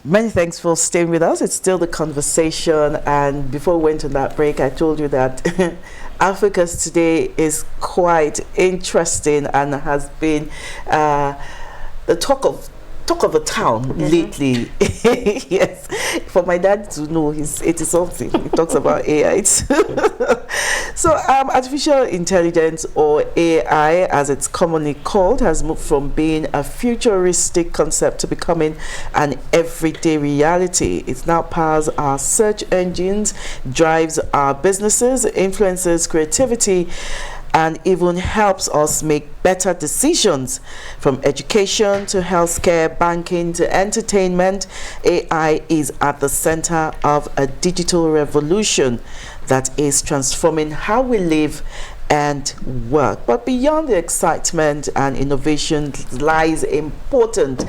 Many thanks for staying with us. It's still the conversation, and before we went on that break, I told you that Africa's today is quite interesting and has been the talk of the town lately. Yes, for my dad to know, he's 80 something. He talks about AI too. So artificial intelligence, or AI as it's commonly called, has moved from being a futuristic concept to becoming an everyday reality. It now powers our search engines, drives our businesses, influences creativity, and even helps us make better decisions. From education to healthcare, banking to entertainment, AI is at the center of a digital revolution that is transforming how we live and work. But beyond the excitement and innovation lies important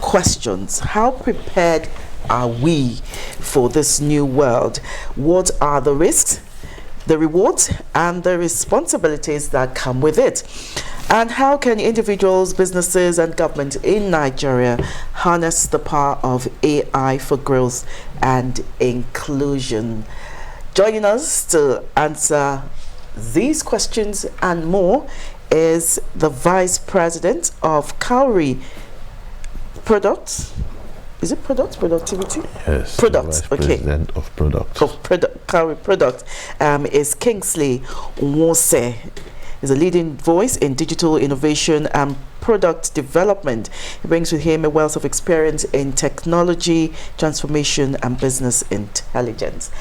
questions. How prepared are we for this new world? What are the risks, the rewards, and the responsibilities that come with it? And how can individuals, businesses, and government in Nigeria harness the power of AI for growth and inclusion? Joining us to answer these questions and more is the Vice President of Cowrie Products. Is it products? Productivity? Yes. Products. Vice President of Products. Cowrie Products is Kingsley Nwose. He's a leading voice in digital innovation and product development. He brings with him a wealth of experience in technology, transformation, and business intelligence.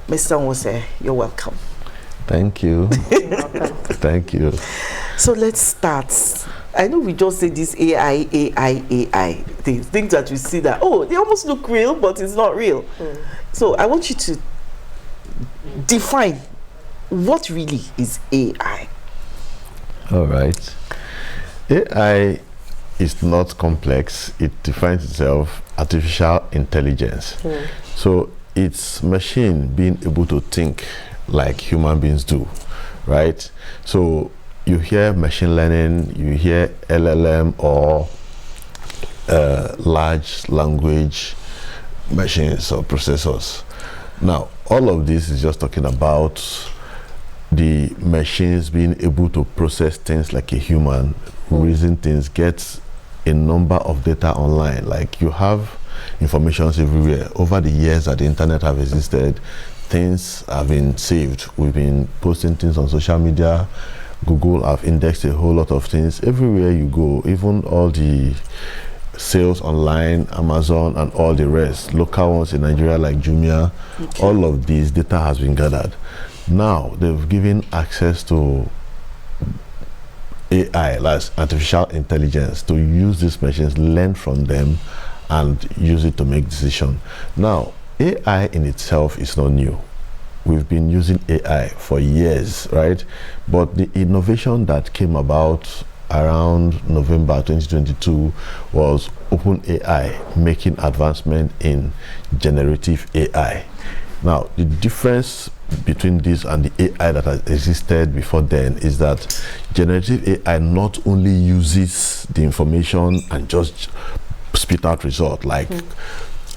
Mr. Nwose, you're welcome. Thank you. You're welcome. Thank you. So let's start. I know we just say this AI things that we see that, oh, they almost look real, but it's not real. So I want you to define what really is AI. All right. AI is not complex. It defines itself artificial intelligence. So it's machine being able to think like human beings do, right? So you hear machine learning, you hear LLM or large language machines or processors. Now, all of this is just talking about the machines being able to process things like a human, reason things, get a number of data online. Like you have informations everywhere. Over the years that the internet have existed, things have been saved. We've been posting things on social media. Google have indexed a whole lot of things. Everywhere you go, even all the sales online, Amazon and all the rest, local ones in Nigeria like Jumia, all of these data has been gathered. Now they've given access to AI, that's artificial intelligence, to use these machines, learn from them, and use it to make decisions. Now, AI in itself is not new. We've been using AI for years, right? But the innovation that came about around November 2022 was OpenAI making advancement in generative AI. Now, the difference between this and the AI that has existed before then is that generative AI not only uses the information and just spit out result, like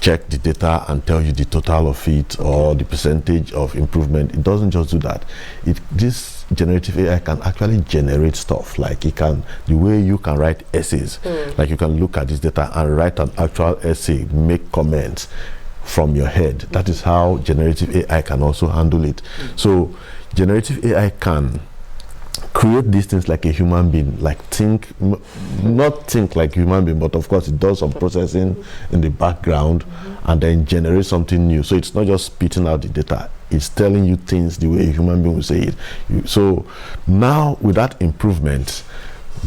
check the data and tell you the total of it or the percentage of improvement. It doesn't just do that. This generative AI can actually generate stuff. Like it can, the way you can write essays, like you can look at this data and write an actual essay, make comments from your head. That is how generative AI can also handle it. So generative AI can create these things like a human being, like not think like a human being, but of course it does some processing in the background and then generate something new. So it's not just spitting out the data, it's telling you things the way a human being would say it. So now with that improvement,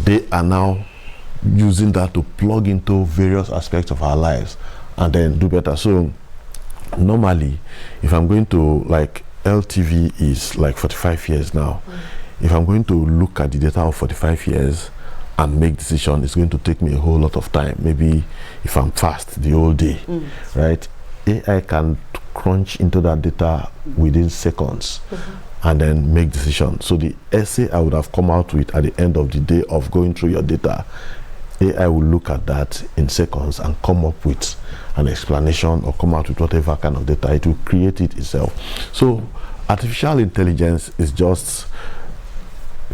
they are now using that to plug into various aspects of our lives and then do better. So normally, if I'm going to, like, LTV is like 45 years now. If I'm going to look at the data of 45 years and make decision, it's going to take me a whole lot of time. Maybe if I'm fast the whole day, right? AI can crunch into that data within seconds and then make decisions. So the essay I would have come out with at the end of the day of going through your data, AI will look at that in seconds and come up with an explanation or come out with whatever kind of data. It will create it itself. So artificial intelligence is just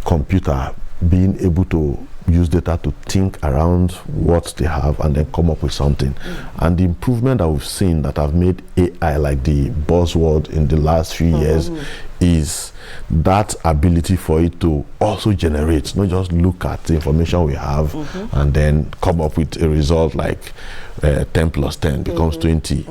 computer being able to use data to think around what they have and then come up with something. And the improvement that we've seen that have made AI like the buzzword in the last few years is that ability for it to also generate, not just look at the information we have and then come up with a result like 10 plus 10 becomes 20.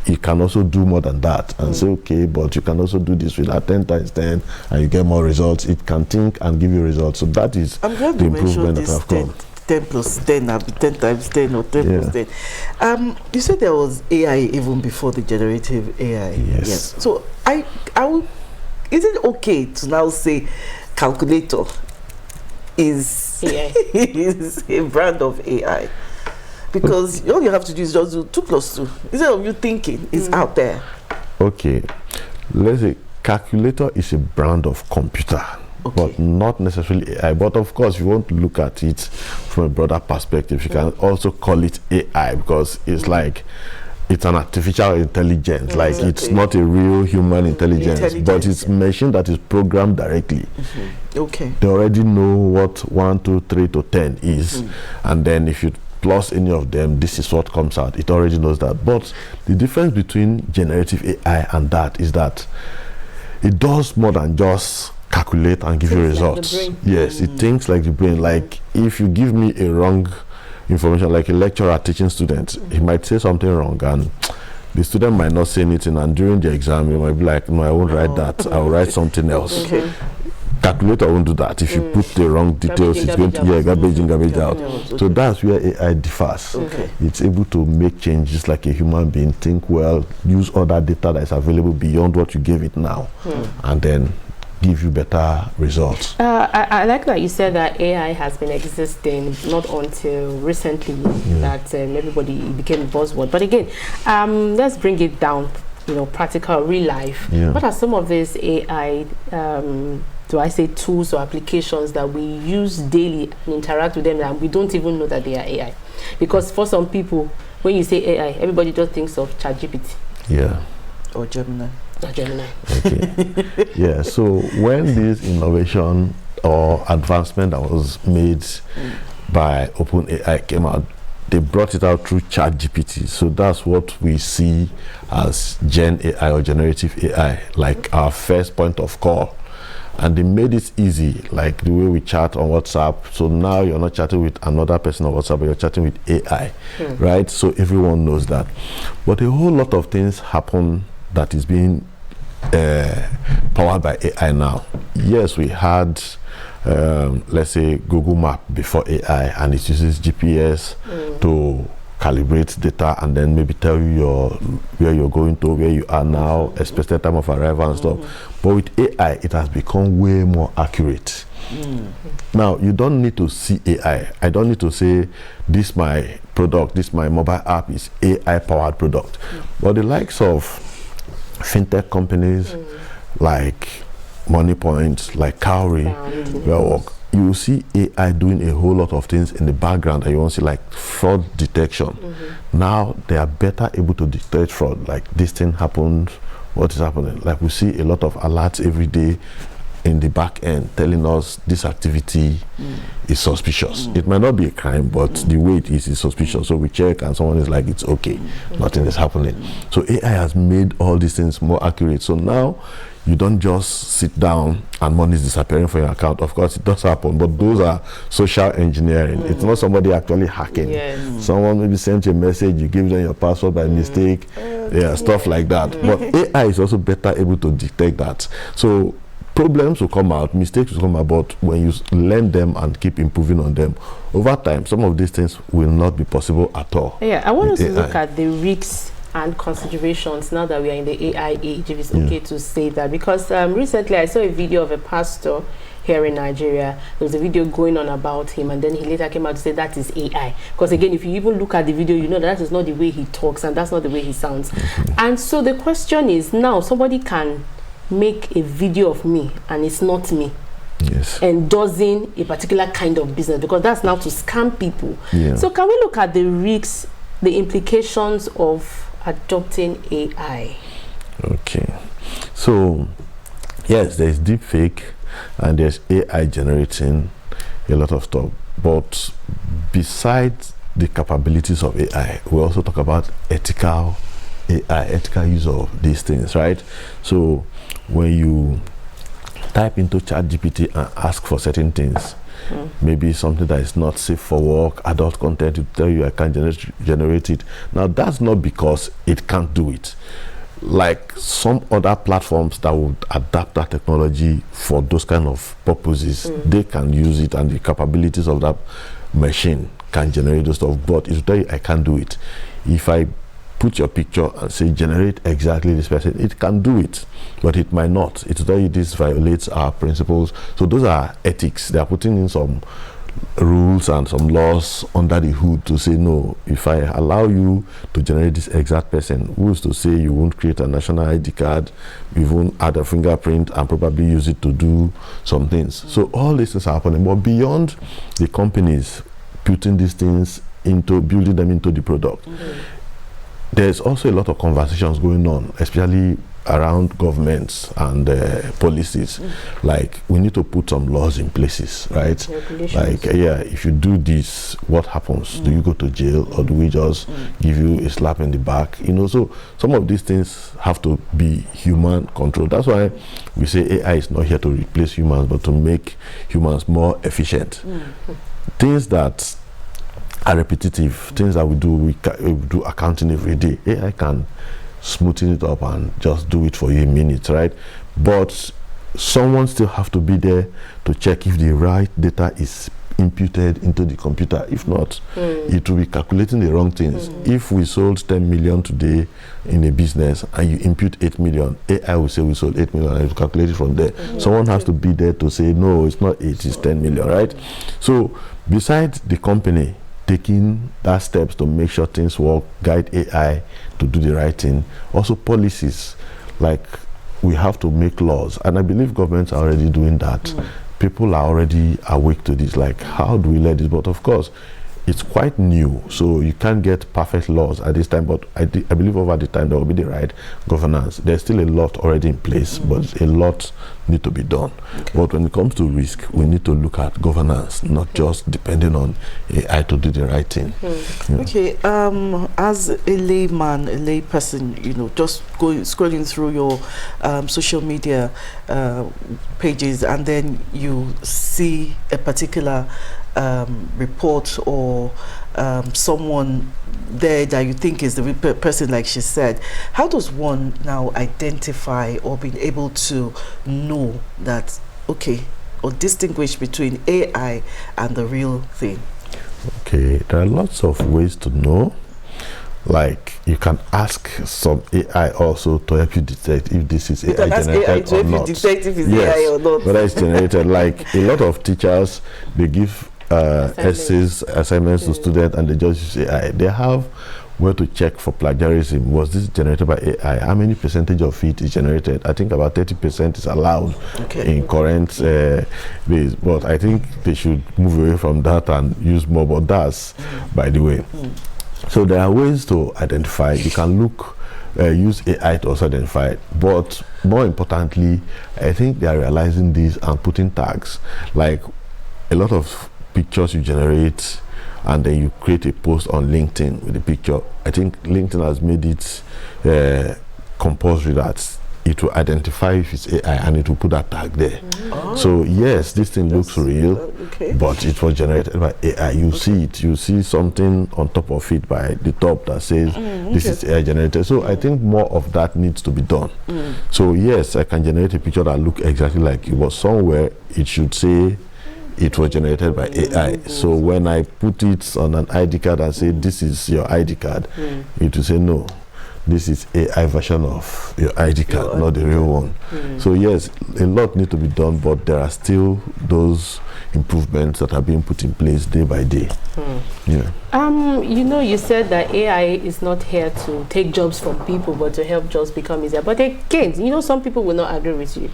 It can also do more than that and say, okay, but you can also do this with that 10 times 10 and you get more results. It can think and give you results. So that is the improvement that have come. 10 plus 10, 10 times 10 or 10 plus 10. You said there was AI even before the generative AI. Yes. So is it okay to now say calculator is AI. is a brand of AI? Because all you have to do is just do 2 plus 2. Instead of you thinking, it's out there. Okay. Let's say calculator is a brand of computer. But not necessarily AI. But of course, if you want to look at it from a broader perspective, you can also call it AI because it's like it's an artificial intelligence. Like it's not a real human intelligence, but it's machine that is programmed directly. Okay. They already know what 1, 2, 3 to 10 is, and then if you plus any of them, this is what comes out. It already knows that. But the difference between generative AI and that is that it does more than just calculate and give you results. Like yes, it thinks like the brain. Like if you give me a wrong information, like a lecturer teaching students, he might say something wrong and the student might not say anything, and during the exam you might be like, no, I won't write that, I'll write something else. Calculator won't do that. If you put the wrong details, it's going to garbage in, garbage out. So that's where AI differs. It's able to make changes like a human being, think well, use other data that is available beyond what you gave it now, and then give you better results. I like that you said that AI has been existing not until recently that everybody became a buzzword. But again, let's bring it down, practical, real life. What are some of these AI do I say tools or applications that we use daily and interact with them and we don't even know that they are AI? Because for some people, when you say AI, everybody just thinks of ChatGPT. Or Gemini. Okay. So when this innovation or advancement that was made by OpenAI came out, they brought it out through ChatGPT. So that's what we see as Gen AI or generative AI, like our first point of call. And they made it easy, like the way we chat on WhatsApp. So now you're not chatting with another person on WhatsApp, but you're chatting with AI, right? So everyone knows that. But a whole lot of things happen that is being powered by AI now. Yes, we had, let's say, Google Map before AI, and it uses GPS to calibrate data and then maybe tell you where you're going to, where you are now, expected time of arrival and stuff. But with AI, it has become way more accurate. Now, you don't need to see AI. I don't need to say, this my product, this my mobile app is AI-powered product. But the likes of fintech companies like MoneyPoint, like Cowrie, you see AI doing a whole lot of things in the background that you want to see, like fraud detection. Now they are better able to detect fraud, like this thing happened, what is happening. Like we see a lot of alerts every day in the back end telling us this activity is suspicious. It might not be a crime, but the way it is suspicious. So we check and someone is like, it's okay, nothing is happening. So AI has made all these things more accurate. So now you don't just sit down and money is disappearing from your account. Of course, it does happen, but those are social engineering. It's not somebody actually hacking. Someone maybe sent you a message, you give them your password by mistake, stuff like that. But AI is also better able to detect that. So problems will come out, mistakes will come out, but when you learn them and keep improving on them, over time, some of these things will not be possible at all. I want us to look at the risks and considerations now that we are in the AI age, if it's okay to say that, because recently I saw a video of a pastor here in Nigeria. There was a video going on about him, and then he later came out to say that is AI. Because again, if you even look at the video, you know that is not the way he talks and that's not the way he sounds. And so the question is, now somebody can make a video of me and it's not me. endorsing a particular kind of business, because that's now to scam people. So can we look at the risks, the implications of adopting AI? Okay, so yes, there's deep fake and there's AI generating a lot of stuff, but besides the capabilities of AI, we also talk about ethical AI, ethical use of these things, right? So when you type into ChatGPT and ask for certain things, maybe something that is not safe for work, adult content, it tell you I can't generate it. Now that's not because it can't do it. Like some other platforms that would adapt that technology for those kind of purposes, they can use it, and the capabilities of that machine can generate those stuff. But it will tell you I can't do it. If I put your picture and say generate exactly this person, it can do it, but it might not. It will tell you this violates our principles. So those are ethics. They are putting in some rules and some laws under the hood to say, no, if I allow you to generate this exact person, who's to say you won't create a national ID card, you won't add a fingerprint and probably use it to do some things. So all these things are happening, but beyond the companies putting these things into, building them into the product, there's also a lot of conversations going on, especially around governments and policies. Like we need to put some laws in places, right? Like if you do this, what happens? Do you go to jail, or do we just give you a slap in the back? You know, so some of these things have to be human control. That's why we say AI is not here to replace humans, but to make humans more efficient. Things that are repetitive, things that we do accounting every day, AI can smoothen it up and just do it for you in minutes, right? But someone still have to be there to check if the right data is imputed into the computer. If not, it will be calculating the wrong things. If we sold 10 million today in a business and you impute 8 million, AI will say we sold 8 million and it will calculate it from there. Someone has to be there to say, no, it's not 8, it's 10 million, right? So besides the company taking that steps to make sure things work, guide AI to do the right thing, also policies, like we have to make laws, and I believe governments are already doing that. People are already awake to this, like how do we let this? But of course it's quite new, so you can't get perfect laws at this time, but I believe over the time there will be the right governance. There's still a lot already in place, but a lot need to be done. But when it comes to risk, we need to look at governance, not just depending on AI to do the right thing. Okay, as a layman, a lay person, you know, just scrolling through your social media pages, and then you see a particular report or someone there that you think is the person, like she said, how does one now identify or be able to know that, okay, or distinguish between AI and the real thing? Okay, there are lots of ways to know. Like you can ask some AI also to help you detect if this is AI generated or not. Detect if it's AI or not. Whether it's generated. Like a lot of teachers, they give essays, assignments to students, and they just use AI. They have where to check for plagiarism. Was this generated by AI? How many percentage of it is generated? I think about 30% is allowed in current ways, but I think they should move away from that and use more. But that's by the way. So there are ways to identify. You can look, use AI to also identify it. But more importantly, I think they are realizing this and putting tags. Like a lot of pictures you generate and then you create a post on LinkedIn with the picture. I think LinkedIn has made it compulsory that it will identify if it's AI and it will put that tag there. So yes, this thing looks real, but it was generated by AI. You see it, you see something on top of it by the top that says this is AI generated. So I think more of that needs to be done. So yes, I can generate a picture that looks exactly like it, but somewhere it should say it was generated by AI. So when I put it on an ID card and say this is your ID card, it will say no, this is AI version of your ID card, not the real one. So yes, a lot need to be done, but there are still those improvements that are being put in place day by day. Yeah. You know, you said that AI is not here to take jobs from people, but to help jobs become easier. But again, you know, some people will not agree with you,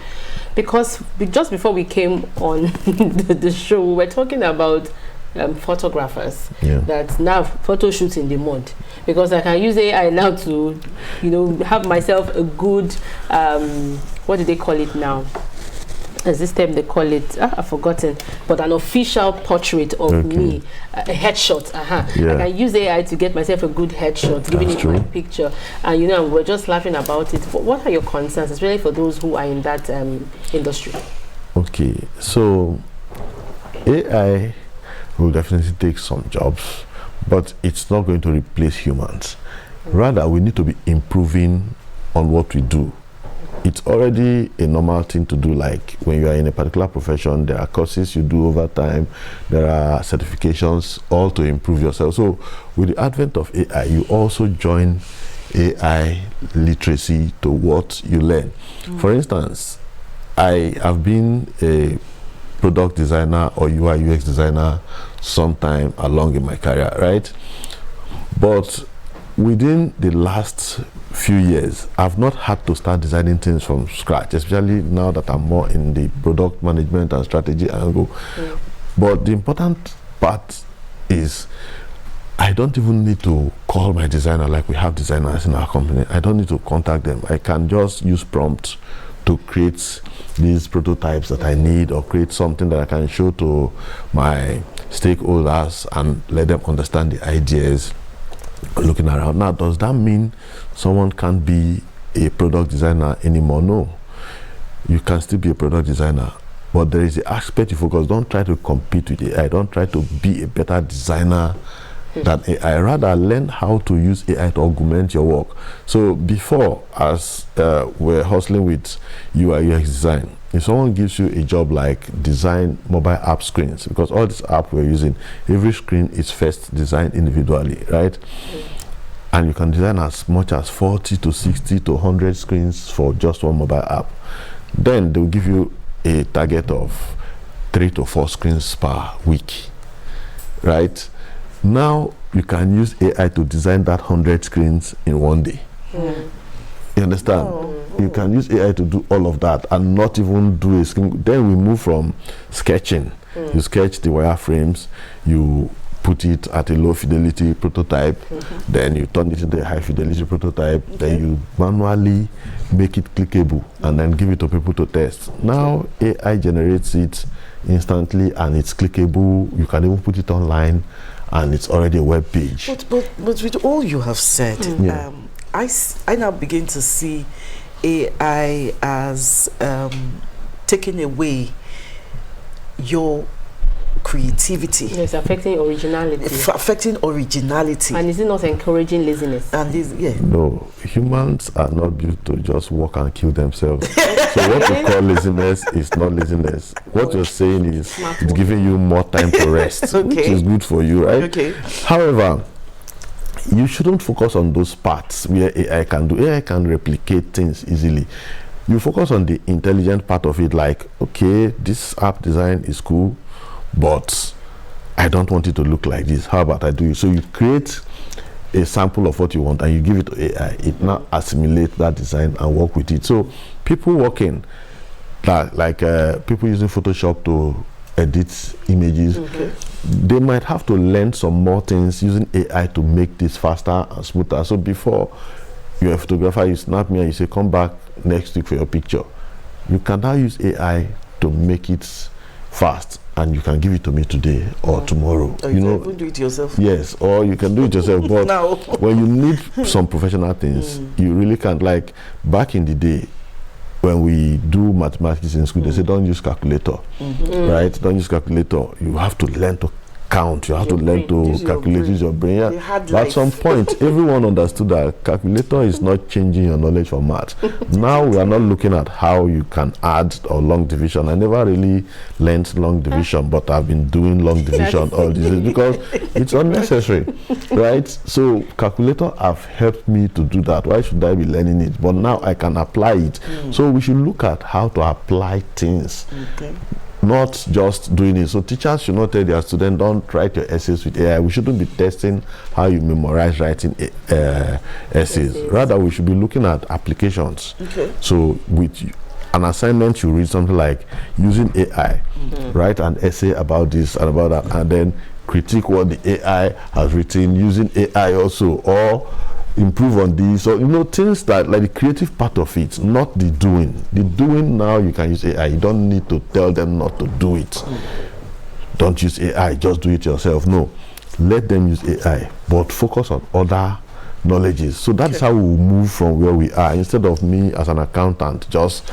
because just before we came on the show, we were talking about photographers that now photo shoots in the mud, because I can use AI now to, you know, have myself a good what do they call it now? As this time they call it, I've forgotten, but an official portrait of me, a headshot. I can use AI to get myself a good headshot, giving it my picture. And you know, we're just laughing about it. But what are your concerns, especially for those who are in that industry? Okay, so AI will definitely take some jobs, but it's not going to replace humans. Rather, we need to be improving on what we do. It's already a normal thing to do, like when you are in a particular profession, there are courses you do over time, there are certifications, all to improve yourself. So with the advent of AI, you also join AI literacy to what you learn. For instance, I have been a product designer or UI UX designer sometime along in my career, right? But within the last few years, I've not had to start designing things from scratch, especially now that I'm more in the product management and strategy angle. But the important part is I don't even need to call my designer like we have designers in our company. I don't need to contact them. I can just use prompts to create these prototypes that I need, or create something that I can show to my stakeholders and let them understand the ideas looking around. Now, does that mean someone can't be a product designer anymore? No, you can still be a product designer, but there is the aspect you focus. Don't try to compete with AI. Don't try to be a better designer than AI. Rather, learn how to use AI to augment your work. So before, as we're hustling with UI UX design, if someone gives you a job like design mobile app screens, because all these apps we're using, every screen is first designed individually, right? And you can design as much as 40 to 60 to 100 screens for just one mobile app. Then they'll give you a target of 3 to 4 screens per week, right? Now you can use AI to design that 100 screens in one day. You understand? You can use AI to do all of that and not even do a screen. Then we move from sketching. You sketch the wireframes, you put it at a low fidelity prototype, then you turn it into a high fidelity prototype, then you manually make it clickable and then give it to people to test. Now AI generates it instantly and it's clickable. You can even put it online and it's already a web page. But with all you have said, I now begin to see AI as taking away your creativity. Yes, affecting originality. Affecting originality. And is it not encouraging laziness? And this, no, humans are not built to just walk and kill themselves. So what you call laziness is not laziness. What you're saying is it's giving you more time to rest, which is good for you, right? However, you shouldn't focus on those parts where AI can do. AI can replicate things easily. You focus on the intelligent part of it, like, okay, this app design is cool, but I don't want it to look like this. How about I do it? So you create a sample of what you want and you give it to AI. It now assimilates that design and work with it. So people working, like people using Photoshop to edit images, they might have to learn some more things using AI to make this faster and smoother. So before you're a photographer, you snap me and you say, come back next week for your picture. You can now use AI to make it fast, and you can give it to me today or tomorrow. Or you know, can do it yourself. Yes, or you can do it yourself. But now, when you need some professional things, you really can't. Like back in the day, when we do mathematics in school, they say don't use calculator, right? Don't use calculator. You have to learn to count, you have to Your learn brain. to Use your calculate, brain. use your brain. Yeah. They had But at some life. point, everyone understood that calculator is not changing your knowledge for math. Now we are not looking at how you can add or long division. I never really learned long division, but I've been doing long division all these days because it's unnecessary, right? So calculator have helped me to do that. Why should I be learning it? But now I can apply it. So we should look at how to apply things. Okay. Not just doing it. So teachers should not tell their students, don't write your essays with AI. We shouldn't be testing how you memorize writing essays. Rather, we should be looking at applications. Okay. So with an assignment, you read something like using AI, write an essay about this and about that, and then critique what the AI has written using AI also, or improve on this, or things that like the creative part of it, not the doing. The doing now you can use AI. You don't need to tell them not to do it. Don't use AI, just do it yourself. No, let them use AI, but focus on other knowledges. So that's how we move from where we are. Instead of me as an accountant just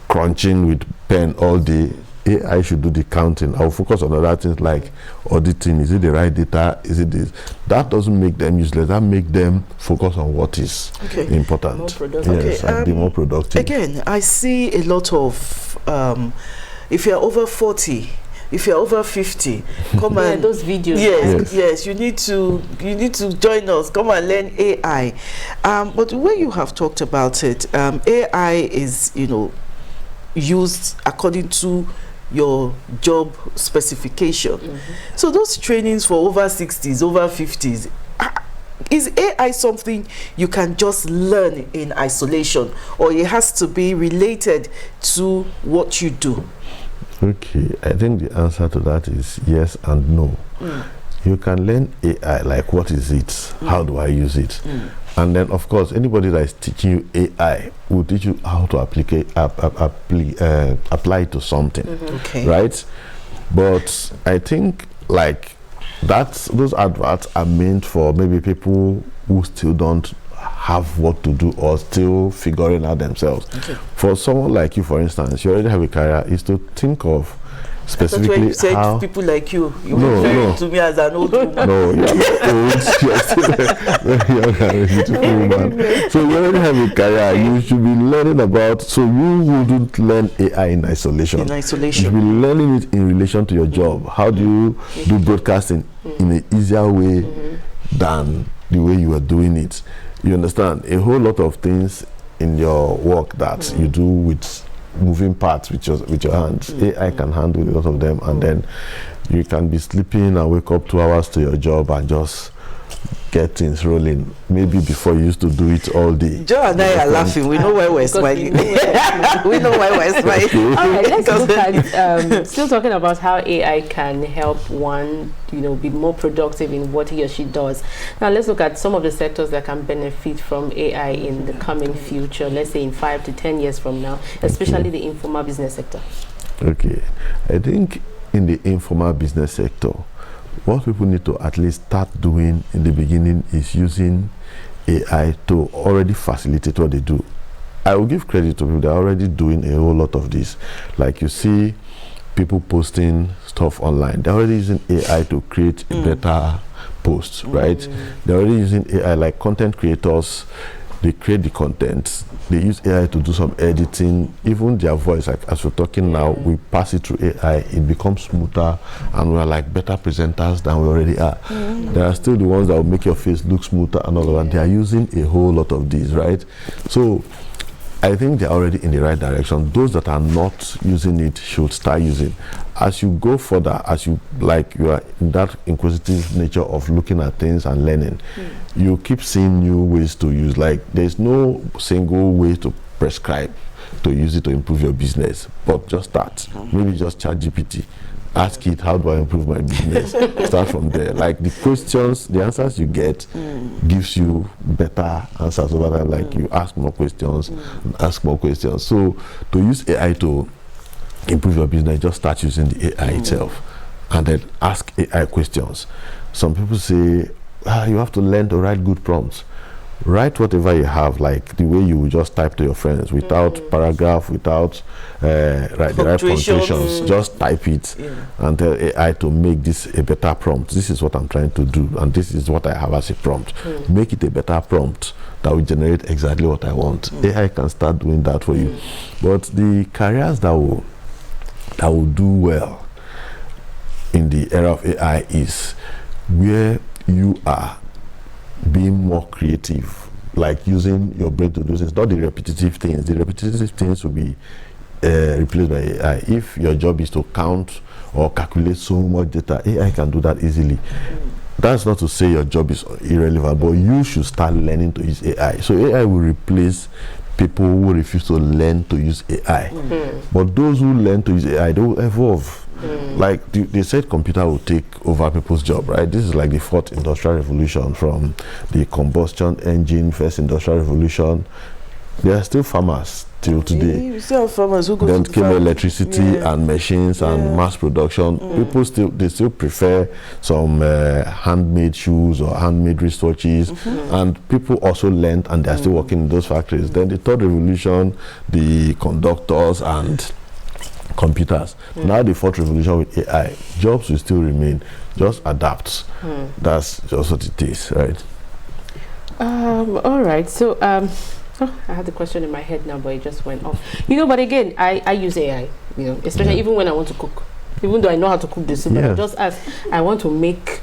crunching with pen all day, AI should do the counting. I'll focus on other things like auditing. Is it the right data? Is it this? That doesn't make them useless. That make them focus on what is important. More productive. Yes, and be more productive. Again, I see a lot of if you're over 40, if you're over 50, come and those videos. Yes, you need to join us. Come and learn AI. But the way you have talked about it, AI is used according to your job specification. So those trainings for over 60s, over 50s, is AI something you can just learn in isolation, or it has to be related to what you do? Okay, I think the answer to that is yes and no. You can learn AI, like what is it? How do I use it? And then, of course, anybody that is teaching you AI will teach you how to apply it to something, Okay. right? But I think like those adverts are meant for maybe people who still don't have what to do or still figuring out themselves. Okay. For someone like you, for instance, you already have a career, is to think of specifically you said how people like you No, refer no. to me as an old woman. no, you're not old, you're still very young and a beautiful woman. So you already have a career, you should be learning about, so you wouldn't learn AI in isolation. In You isolation. should be learning it in relation to your job. How do you do broadcasting in an easier way than the way you are doing it? You understand? A whole lot of things in your work that you do with moving parts with your hands. AI can handle a lot of them, and then you can be sleeping and wake up 2 hours to your job and just get things rolling. Maybe before you used to do it all day. Joe and I are laughing. We know why we're smiling. We know why we're smiling. All right, let's look at still talking about how AI can help one, be more productive in what he or she does. Now, let's look at some of the sectors that can benefit from AI in the coming future. Let's say in 5 to 10 years from now, especially the informal business sector. Okay, I think in the informal business sector, what people need to at least start doing in the beginning is using AI to already facilitate what they do. I will give credit to people, they're already doing a whole lot of this. Like you see people posting stuff online, they're already using AI to create a better post, right? They're already using AI, like content creators, they create the content, they use AI to do some editing, even their voice, like as we're talking now, we pass it through AI, it becomes smoother, and we're like better presenters than we already are. There are still the ones that will make your face look smoother and all of that. They are using a whole lot of these, right? So I think they're already in the right direction. Those that are not using it should start using. As you go further, as you are in that inquisitive nature of looking at things and learning, you keep seeing new ways to use. Like there's no single way to prescribe to use it to improve your business, but just start. Maybe just ChatGPT. Ask it, how do I improve my business? Start from there. Like the questions, the answers you get gives you better answers over time. Like you ask more questions, and ask more questions. So to use AI to improve your business, just start using the AI itself, and then ask AI questions. Some people say, you have to learn to write good prompts. write whatever you have, like the way you would just type to your friends, without paragraph, without the right punctuations. Just type it and tell AI to make this a better prompt. This is what I'm trying to do, and this is what I have as a prompt. Make it a better prompt that will generate exactly what I want. AI can start doing that for you. But the careers that will do well in the era of AI is where you are being more creative, like using your brain to do things, not the repetitive things. The repetitive things will be replaced by AI. If your job is to count or calculate so much data, AI can do that easily. That's not to say your job is irrelevant, but you should start learning to use AI. So AI will replace people who refuse to learn to use AI. But those who learn to use AI, they will evolve. Like they said, computer will take over people's job, right? This is like the fourth industrial revolution, from the combustion engine, first industrial revolution. There are still farmers till today. You still have farmers who go then to came farm. electricity and machines and mass production. People still prefer some handmade shoes or handmade wristwatches, and people also learned, and they're still working in those factories. Then the third revolution, the conductors and computers. Now the fourth revolution with AI, jobs will still remain, just adapt. That's just what it is, right? All right, so I had the question in my head now, but it just went off. But again, I use AI, especially even when I want to cook. Even though I know how to cook this soup, but I just ask, I want to make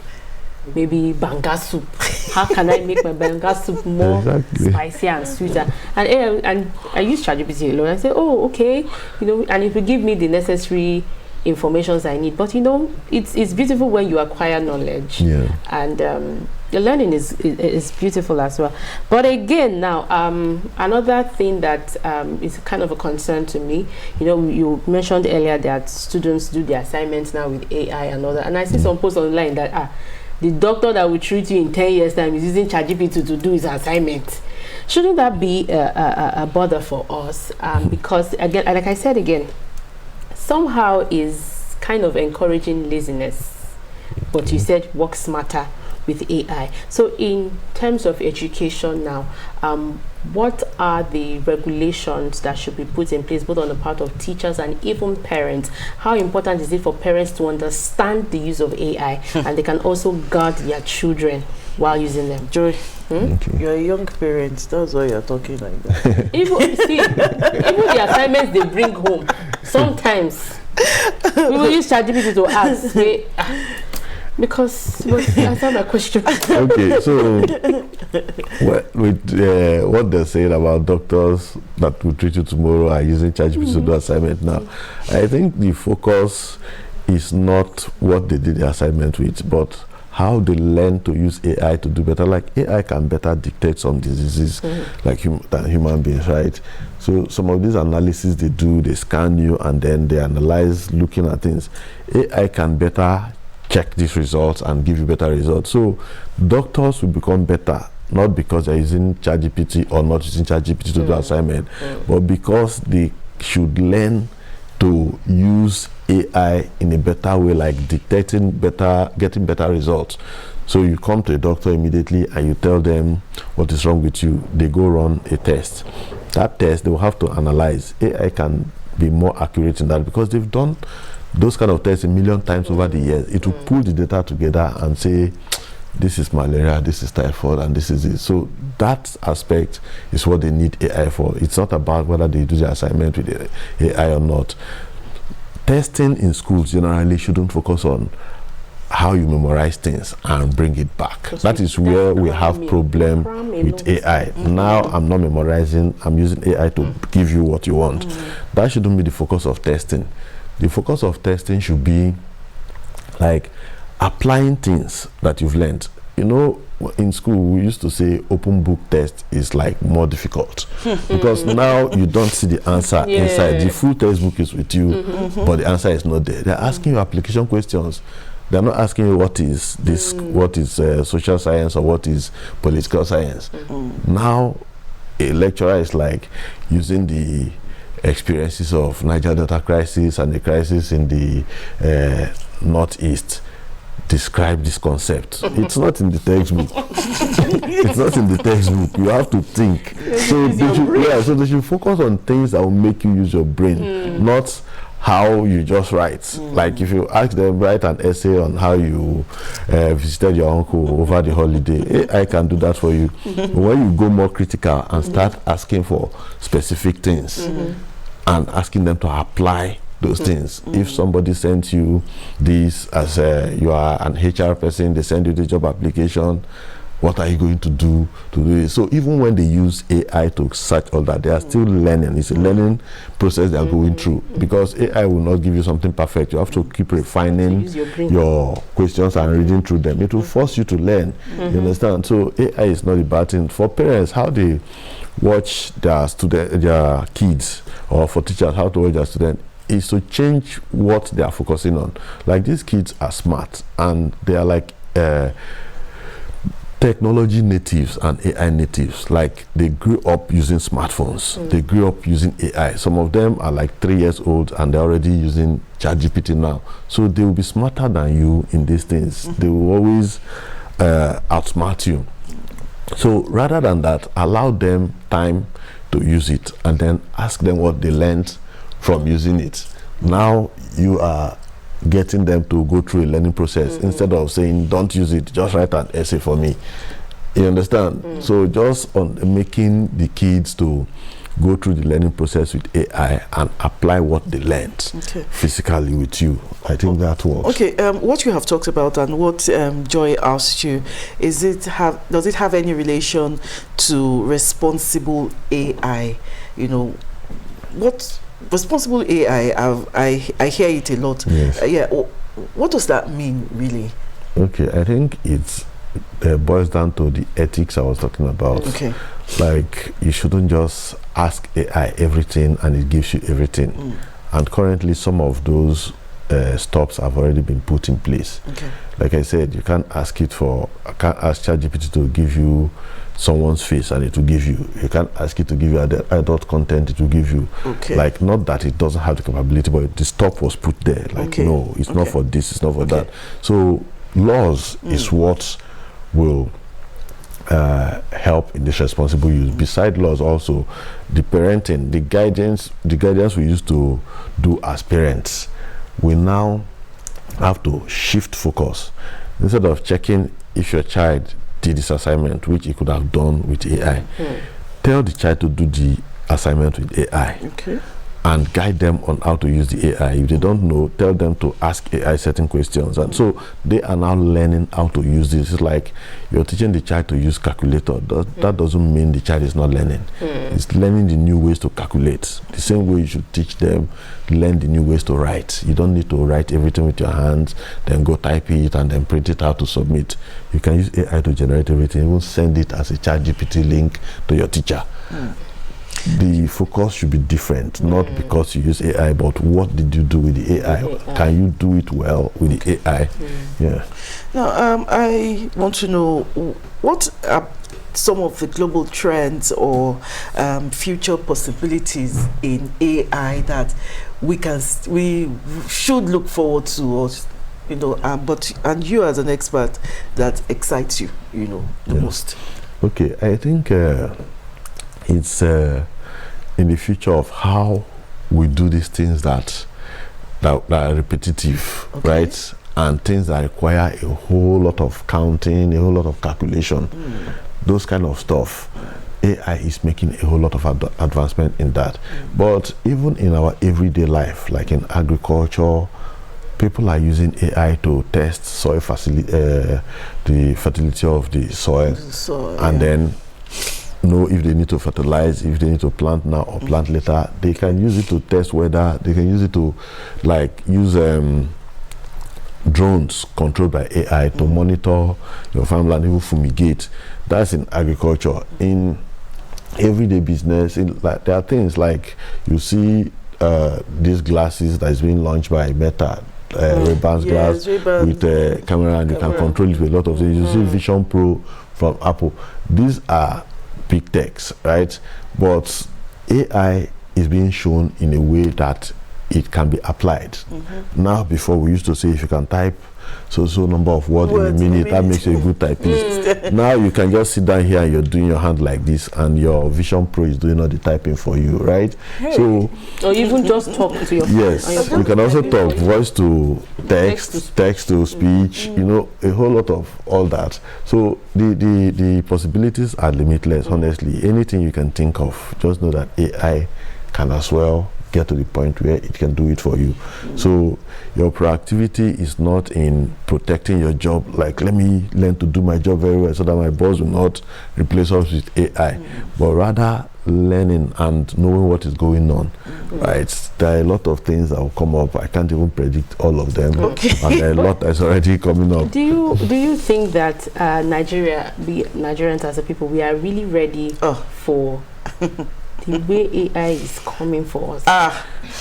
maybe banga soup. How can I make my banga soup more spicy and sweeter? And I use ChatGPT alone. I say, oh, okay, and it will give me the necessary informations I need. But it's beautiful when you acquire knowledge, and the learning is beautiful as well. But again, now another thing that is kind of a concern to me, you mentioned earlier that students do their assignments now with AI and all that, and I see some posts online that the doctor that will treat you in 10 years time is using ChatGPT to do his assignment. Shouldn't that be a bother for us? Because again, like I said again, somehow is kind of encouraging laziness. But you said work smarter with AI. So in terms of education now, what are the regulations that should be put in place, both on the part of teachers and even parents? How important is it for parents to understand the use of AI and they can also guard their children while using them? Joy, you're a young parent, that's why you're talking like that. even the assignments they bring home, sometimes we will use ChatGPT to ask, because answer my question. Okay, so with what they're saying about doctors that will treat you tomorrow are using ChatGPT to do assignment now, I think the focus is not what they did the assignment with, but how they learn to use AI to do better. Like AI can better dictate some diseases than human beings, right? So some of these analyses they do, they scan you and then they analyze looking at things. AI can better check these results and give you better results. So doctors will become better, not because they're using ChatGPT or not using ChatGPT to do assignment, but because they should learn to use AI in a better way, like dictating better, getting better results. So you come to a doctor immediately and you tell them what is wrong with you. They go run a test. That test they will have to analyze. AI can be more accurate in that because they've done those kind of tests a million times over the years. It will pull the data together and say, this is malaria, this is typhoid, and this is it. So that aspect is what they need AI for. It's not about whether they do the assignment with AI or not. Testing in schools generally shouldn't focus on how you memorize things and bring it back. That is where we have problem with AI. Now I'm not memorizing, I'm using AI to give you what you want. That shouldn't be the focus of testing. The focus of testing should be like applying things that you've learned. In school we used to say open book test is like more difficult because now you don't see the answer inside. The full textbook is with you, but the answer is not there. They're asking you application questions. They're not asking you what is this, what is social science or what is political science. Now a lecturer is like using the experiences of Niger Delta crisis and the crisis in the Northeast. describe this concept. It's not in the textbook. It's not in the textbook. You have to think. So they should focus on things that will make you use your brain, not how you just write. Like if you ask them, write an essay on how you visited your uncle over the holiday, I can do that for you. But when you go more critical and start asking for specific things and asking them to apply those things. If somebody sends you this as you are an HR person, they send you the job application, what are you going to do it? So even when they use AI to search all that, they are still learning. It's a learning process they are going through, because AI will not give you something perfect. You have to keep refining your questions and reading through them. It will force you to learn. You understand? So AI is not a bad thing. For parents, how they watch their kids, or for teachers, how to watch their students, is to change what they are focusing on. Like, these kids are smart and they are like technology natives and AI natives. Like, they grew up using smartphones, they grew up using AI. Some of them are like 3 years old and they're already using ChatGPT now. So they will be smarter than you in these things. They will always outsmart you. So rather than that, allow them time to use it and then ask them what they learned from using it. Now you are getting them to go through a learning process instead of saying, don't use it, just write an essay for me. You understand? So just on making the kids to go through the learning process with AI and apply what they learned physically with you. I think that works. Okay, what you have talked about and what Joy asked you, does it have any relation to responsible AI? You know, what responsible AI, I hear it a lot. Yes. What does that mean, really? Okay, I think it boils down to the ethics I was talking about. Okay. Like, you shouldn't just ask AI everything and it gives you everything. And currently some of those stops have already been put in place. Okay. Like I said, I can't ask ChatGPT to give you someone's face and it will give you. You can't ask it to give you adult content, it will give you. Okay. Like, not that it doesn't have the capability, but the stop was put there. Like, no, it's not for this, it's not for that. So laws is what will help in this responsible use. Beside laws, also the parenting, the guidance we used to do as parents, we now have to shift focus. Instead of checking if your child did this assignment, which he could have done with AI, tell the child to do the assignment with AI. Okay. And guide them on how to use the AI. If they don't know, tell them to ask AI certain questions. And so they are now learning how to use this. It's like you're teaching the child to use calculator. That doesn't mean the child is not learning. It's learning the new ways to calculate. The same way you should teach them, learn the new ways to write. You don't need to write everything with your hands, then go type it and then print it out to submit. You can use AI to generate everything. Even send it as a ChatGPT link to your teacher. The focus should be different, not because you use AI, but what did you do with the AI? Can you do it well with the AI? Yeah. Now, I want to know, what are some of the global trends or future possibilities in AI that we should look forward to, or and you as an expert, that excites you, the most? Okay, I think it's in the future of how we do these things that are repetitive, right? And things that require a whole lot of counting, a whole lot of calculation, those kind of stuff. AI is making a whole lot of advancement in that. But even in our everyday life, like in agriculture, people are using AI to test soil the fertility of the soil, and then know if they need to fertilize, if they need to plant now or plant later. They can use it to test weather. They can use it to use drones controlled by AI to monitor your farmland, even fumigate. That's in agriculture. In everyday business, there are things like, you see these glasses that is being launched by Meta, Ray-Ban glass with a camera, and you can control it with a lot of things. You see Vision Pro from Apple. These are big techs, right? But AI is being shown in a way that it can be applied. Now, before we used to say if you can type so number of words in a minute, that makes you a good typist. Now you can just sit down here and you're doing your hand like this, and your Vision Pro is doing all the typing for you, right? So, or even just talk to your phone. Yes, you can also talk voice to text to speech, you know, a whole lot of all that. So the possibilities are limitless, honestly. Anything you can think of, just know that AI can as well get to the point where it can do it for you. So your proactivity is not in protecting your job, like let me learn to do my job very well so that my boss will not replace us with AI, but rather learning and knowing what is going on. Right, there are a lot of things that will come up. I can't even predict all of them, and there are a lot that's already coming up. Do you think that Nigerians as a people, we are really ready for the way AI is coming for us?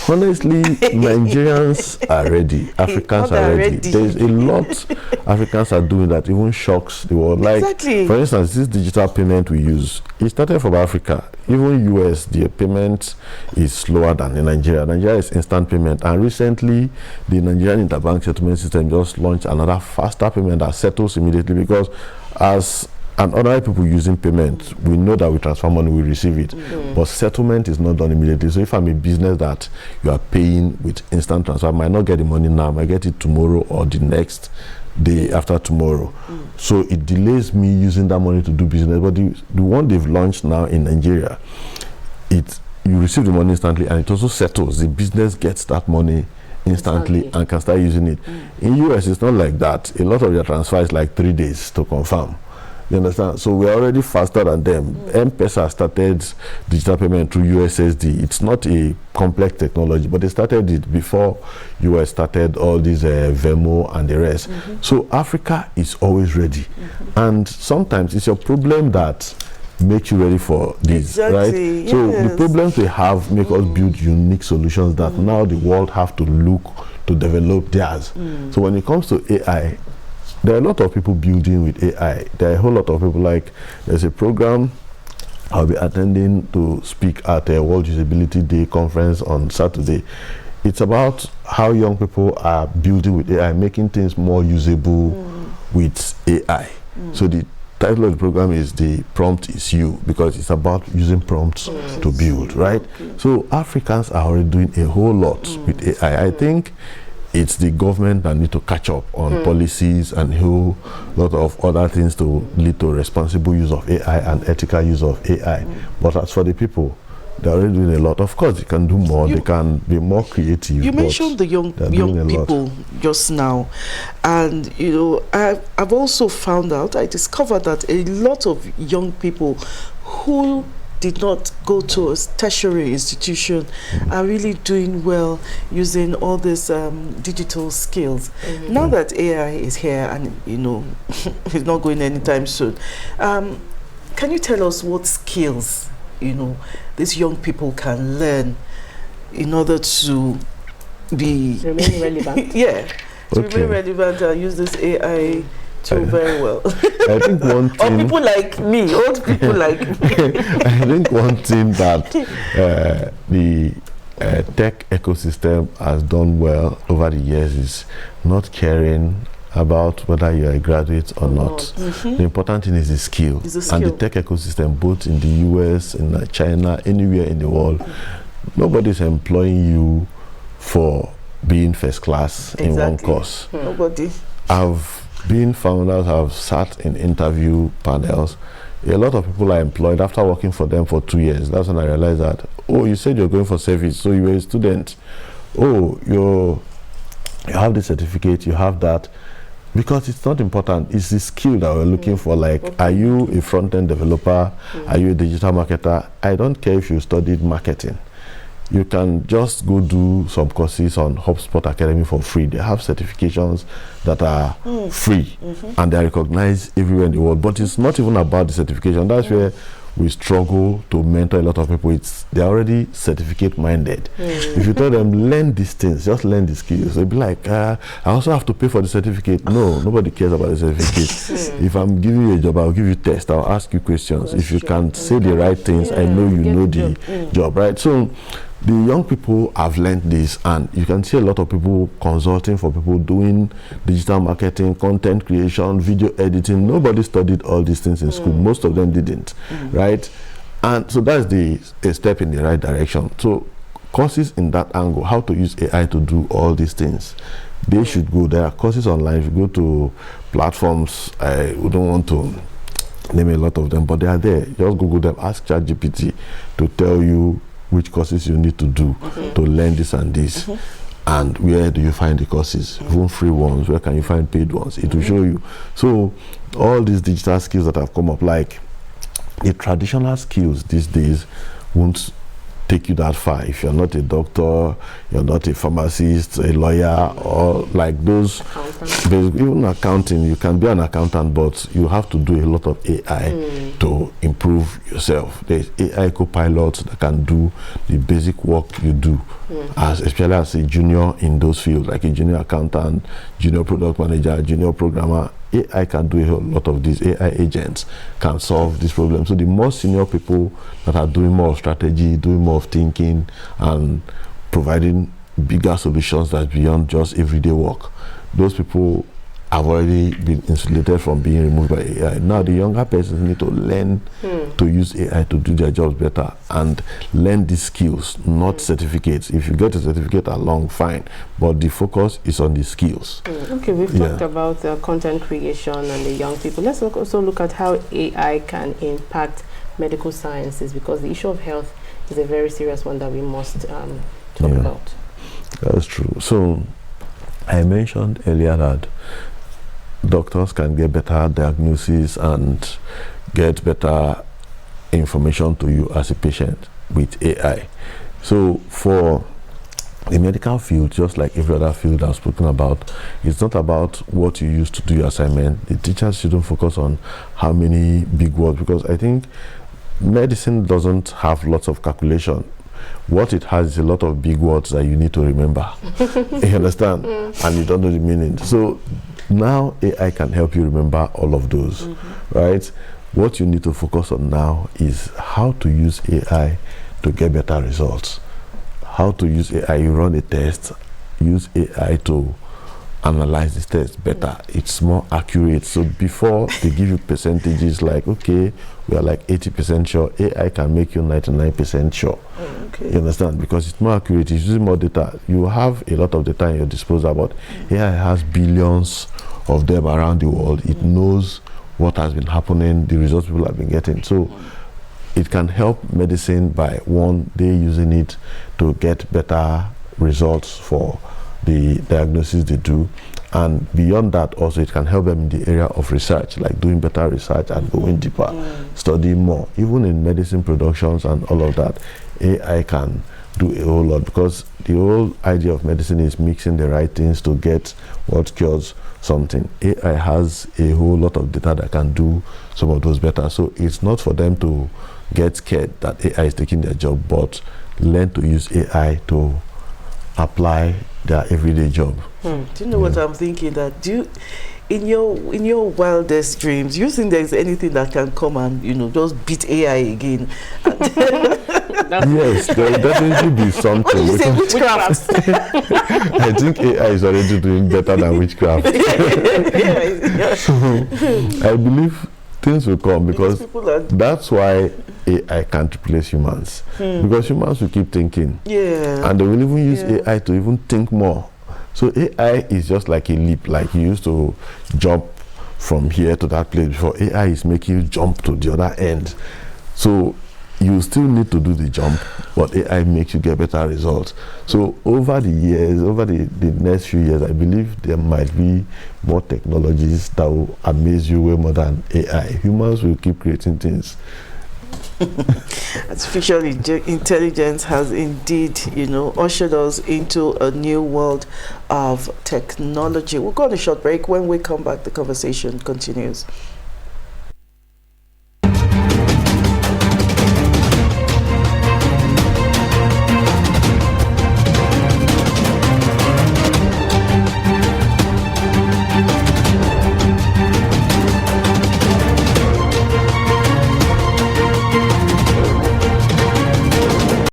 Honestly, Nigerians are ready. Africans are ready. There's a lot Africans are doing that even shocks the world. Like, for instance, this digital payment we use, it started from Africa. Even US, the payment is slower than in Nigeria. Nigeria is instant payment, and recently the Nigerian interbank settlement system just launched another faster payment that settles immediately, because as and other people using payment, we know that we transfer money, we receive it. But settlement is not done immediately. So if I'm a business that you are paying with instant transfer, I might not get the money now, I might get it tomorrow or the next day after tomorrow. So it delays me using that money to do business. But the one they've launched now in Nigeria, you receive the money instantly, and it also settles. The business gets that money instantly and can start using it. In US, it's not like that. A lot of their transfer is like 3 days to confirm. You understand? So we're already faster than them. M-Pesa started digital payment through USSD. It's not a complex technology, but they started it before US started all these Venmo and the rest. So Africa is always ready. And sometimes it's your problem that makes you ready for this, right? Yes. So the problems we have make us build unique solutions that now the world have to look to develop theirs. So when it comes to AI, there are a lot of people building with AI. There are a whole lot of people, like there's a program I'll be attending to speak at a World Usability Day conference on Saturday. It's about how young people are building with AI, making things more usable with AI. So the title of the program is "The Prompt Is You," because it's about using prompts to build, right? So Africans are already doing a whole lot with AI. I think it's the government that need to catch up on policies and a whole lot of other things to lead to responsible use of AI and ethical use of AI. But as for the people, they're already doing a lot. Of course, they can do more. They can be more creative. You mentioned the young people just now, and you know, I've also found out. I discovered that a lot of young people who did not go to a tertiary institution are really doing well using all these digital skills. Now that AI is here, and you know, it's not going anytime soon, can you tell us what skills, you know, these young people can learn in order to remain relevant? To remain relevant and use this AI very well. I think one thing, or people like me, old people like me. I think one thing that the tech ecosystem has done well over the years is not caring about whether you're a graduate or not. The important thing is the skill. And the tech ecosystem, both in the US, in China, anywhere in the world, nobody's employing you for being first class in one course. Nobody. Being founders, have sat in interview panels. A lot of people are employed after working for them for 2 years. That's when I realized that, oh, you said you're going for service, so you were a student. Oh, you have the certificate, you have that. Because it's not important, it's the skill that we're looking for. Like, are you a front-end developer? Are you a digital marketer? I don't care if you studied marketing. You can just go do some courses on HubSpot Academy for free. They have certifications that are free and they are recognized everywhere in the world. But it's not even about the certification. That's where we struggle to mentor a lot of people. They're already certificate minded. If you tell them, learn these things, just learn the skills, they'll be like, I also have to pay for the certificate. No, nobody cares about the certificate. If I'm giving you a job, I'll give you tests, I'll ask you questions. If you can say the right things, I know you know the job, right? So the young people have learned this, and you can see a lot of people consulting for people doing digital marketing, content creation, video editing. Nobody studied all these things in school. Most of them didn't, right? And so that's a step in the right direction. So courses in that angle, how to use AI to do all these things, they should go. There are courses online. If you go to platforms, we don't want to name a lot of them, but they are there. Just Google them, ask ChatGPT to tell you which courses you need to do to learn this and this. And where do you find the courses? Even free ones, where can you find paid ones? It will show you. So all these digital skills that have come up, like the traditional skills these days won't take you that far if you're not a doctor, you're not a pharmacist, a lawyer, or like those even accounting. You can be an accountant, but you have to do a lot of AI to improve yourself. There's AI co-pilots that can do the basic work you do, especially as a junior in those fields, like a junior accountant, junior product manager, junior programmer. AI can do a whole lot of these. AI agents can solve this problem. So the more senior people that are doing more of strategy, doing more of thinking, and providing bigger solutions that's beyond just everyday work, those people have already been insulated from being removed by AI. Now the younger persons need to learn to use AI to do their jobs better and learn these skills, not certificates. If you get a certificate along, fine, but the focus is on the skills. Okay, we've talked about content creation and the young people. Let's also look at how AI can impact medical sciences, because the issue of health is a very serious one that we must talk about. That's true. So I mentioned earlier that doctors can get better diagnosis and get better information to you as a patient with AI. So for the medical field, just like every other field I've spoken about, it's not about what you use to do your assignment. The teachers shouldn't focus on how many big words, because I think medicine doesn't have lots of calculation. What it has is a lot of big words that you need to remember. You understand? And you don't know the meaning. So now AI can help you remember all of those, right? What you need to focus on now is how to use AI to get better results. How to use AI. You run a test, use AI to analyze this test better. It's more accurate. So before they give you percentages like, okay, we are like 80% sure, AI can make you 99% sure. You understand? Because it's more accurate, it's using more data. You have a lot of data in your disposal, but AI has billions of them around the world. It knows what has been happening, the results people have been getting. So it can help medicine by one, they using it to get better results for the diagnosis they do, and beyond that also it can help them in the area of research, like doing better research and going deeper, studying more. Even in medicine productions and all of that, AI can do a whole lot, because the whole idea of medicine is mixing the right things to get what cures something. AI has a whole lot of data that can do some of those better. So it's not for them to get scared that AI is taking their job, but learn to use AI to apply their everyday job. Do you know what I'm thinking? That in your wildest dreams, you think there's anything that can come and just beat AI again? Yes, there will definitely be something. What do you say, witchcraft? I think AI is already doing better than witchcraft. So I believe things will come, because that's why AI can't replace humans, because humans will keep thinking, and they will even use AI to even think more. So AI is just like a leap, like you used to jump from here to that place before. AI is making you jump to the other end. So you still need to do the jump, but AI makes you get better results. So over the years, over the next few years, I believe there might be more technologies that will amaze you way more than AI. Humans will keep creating things. Artificial intelligence has indeed, ushered us into a new world of technology. We'll go on a short break. When we come back, the conversation continues.